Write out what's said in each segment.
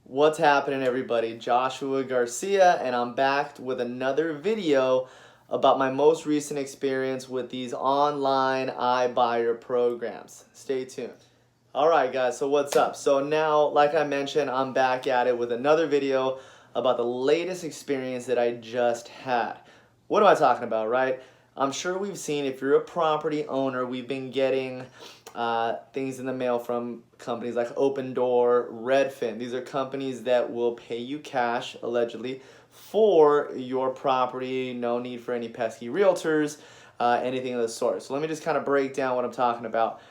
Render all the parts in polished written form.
What's happening, everybody? Joshua Garcia, and I'm back with another video about my most recent experience with these online iBuyer programs. Stay tuned. Alright guys, so what's up? So now, like I mentioned, I'm back at it with another video about the latest experience that I just had. What am I talking about, right? I'm sure we've seen, if you're a property owner, we've been getting things in the mail from companies like Open Door, REDFIN. These are companies that will pay you cash, allegedly, for your property. No need for any pesky realtors, anything of the sort. So let me just kind of break down what I'm talking about.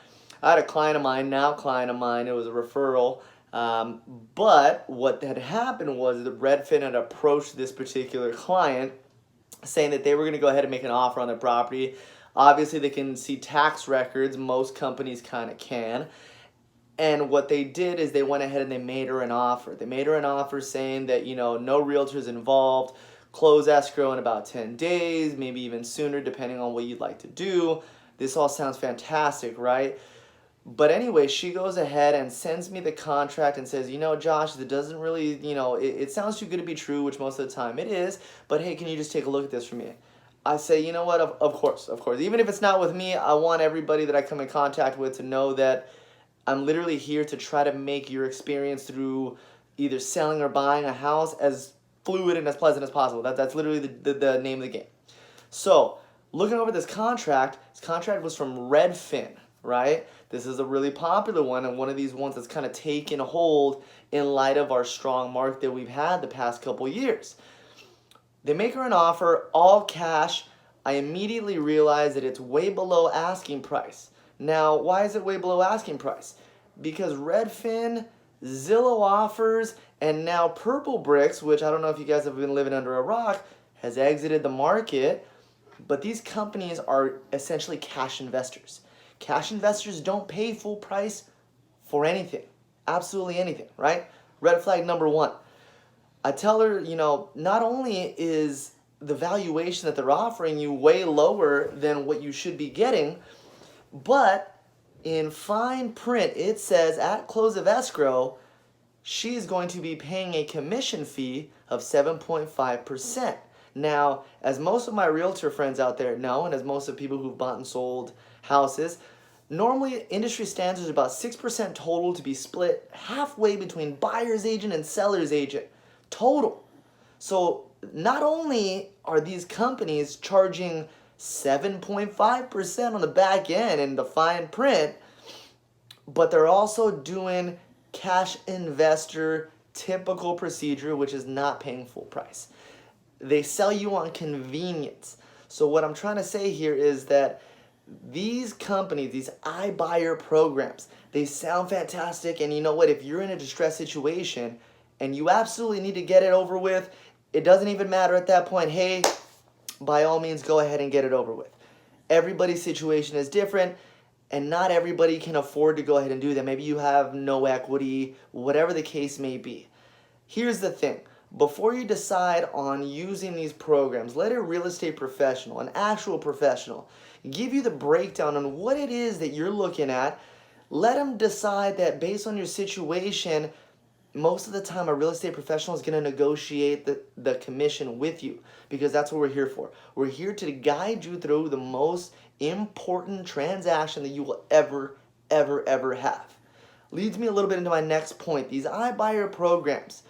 I had a client of mine, it was a referral, but what had happened was that REDFIN had approached this particular client saying that they were going to go ahead and make an offer on their property. Obviously, they can see tax records. Most companies kind of can. And what they did is they went ahead and they made her an offer. They made her an offer saying that, no realtors involved, close escrow in about 10 days, maybe even sooner, depending on what you'd like to do. This all sounds fantastic, right? But anyway, she goes ahead and sends me the contract and says, Josh, it doesn't really, it sounds too good to be true, which most of the time it is, but hey, can you just take a look at this for me? I say, you know what, of course. Even if it's not with me, I want everybody that I come in contact with to know that I'm literally here to try to make your experience through either selling or buying a house as fluid and as pleasant as possible. That's literally the name of the game. So, looking over this contract was from REDFIN, right? This is a really popular one, and one of these ones that's kind of taken hold in light of our strong market that we've had the past couple years. They make her an offer, all cash. I immediately realize that it's way below asking price. Now, why is it way below asking price? Because REDFIN, ZILLOW offers, and now Purple Bricks, which I don't know if you guys have been living under a rock, has exited the market. But these companies are essentially cash investors. Cash investors don't pay full price for anything. Absolutely anything, right? Red flag number one. I tell her, not only is the valuation that they're offering you way lower than what you should be getting, but in fine print, it says at close of escrow, she's going to be paying a commission fee of 7.5%. Now, as most of my realtor friends out there know, and as most of people who've bought and sold houses, normally industry standards are about 6% total to be split halfway between buyer's agent and seller's agent total. So not only are these companies charging 7.5% on the back end in the fine print, but they're also doing cash investor typical procedure, which is not paying full price. They sell you on convenience. So what I'm trying to say here is that these companies, these iBuyer programs, they sound fantastic. And you know what? If you're in a distressed situation and you absolutely need to get it over with, it doesn't even matter at that point. Hey, by all means, go ahead and get it over with. Everybody's situation is different, and not everybody can afford to go ahead and do that. Maybe you have no equity, whatever the case may be. Here's the thing. Before you decide on using these programs, let a real estate professional, an actual professional, give you the breakdown on what it is that you're looking at. Let them decide that based on your situation, most of the time a real estate professional is going to negotiate the commission with you, because that's what we're here for. We're here to guide you through the most important transaction that you will ever have. Leads me a little bit into my next point. These iBuyer programs.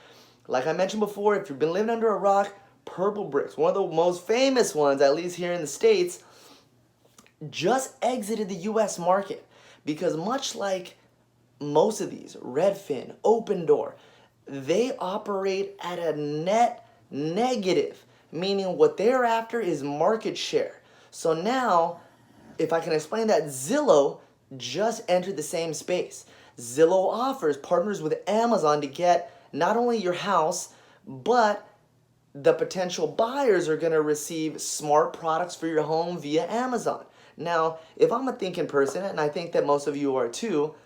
Like I mentioned before, if you've been living under a rock, Purple Bricks, one of the most famous ones, at least here in the States, just exited the U.S. market. Because much like most of these, REDFIN, Open Door, they operate at a net negative, meaning what they're after is market share. So now, if I can explain that, ZILLOW just entered the same space. ZILLOW offers partners with Amazon to get not only your house, but the potential buyers are going to receive smart products for your home via Amazon. Now, if I'm a thinking person, and I think that most of you are too,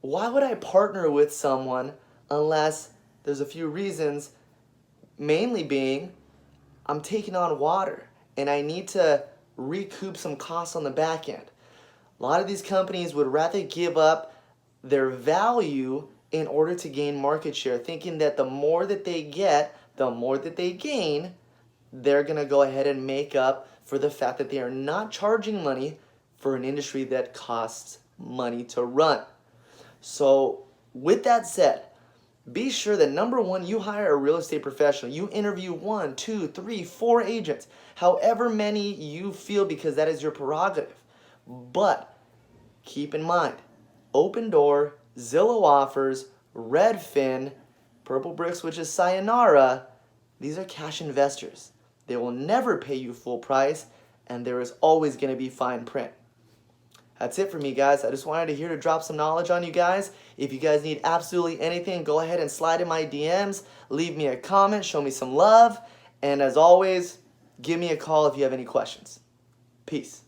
why would I partner with someone unless there's a few reasons, mainly being I'm taking on water and I need to recoup some costs on the back end. A lot of these companies would rather give up their value in order to gain market share, thinking that the more that they get, the more that they gain, they're going to go ahead and make up for the fact that they are not charging money for an industry that costs money to run. So with that said, be sure that number one, you hire a real estate professional. You interview 1, 2, 3, 4 agents, however many you feel, because that is your prerogative. But keep in mind, Open Door, Zillow Offers, REDFIN, Purple Bricks, which is Sayonara, these are cash investors. They will never pay you full price, and there is always going to be fine print. That's it for me, guys. I just wanted to drop some knowledge on you guys. If you guys need absolutely anything, go ahead and slide in my DMs. Leave me a comment. Show me some love. And as always, give me a call if you have any questions. Peace.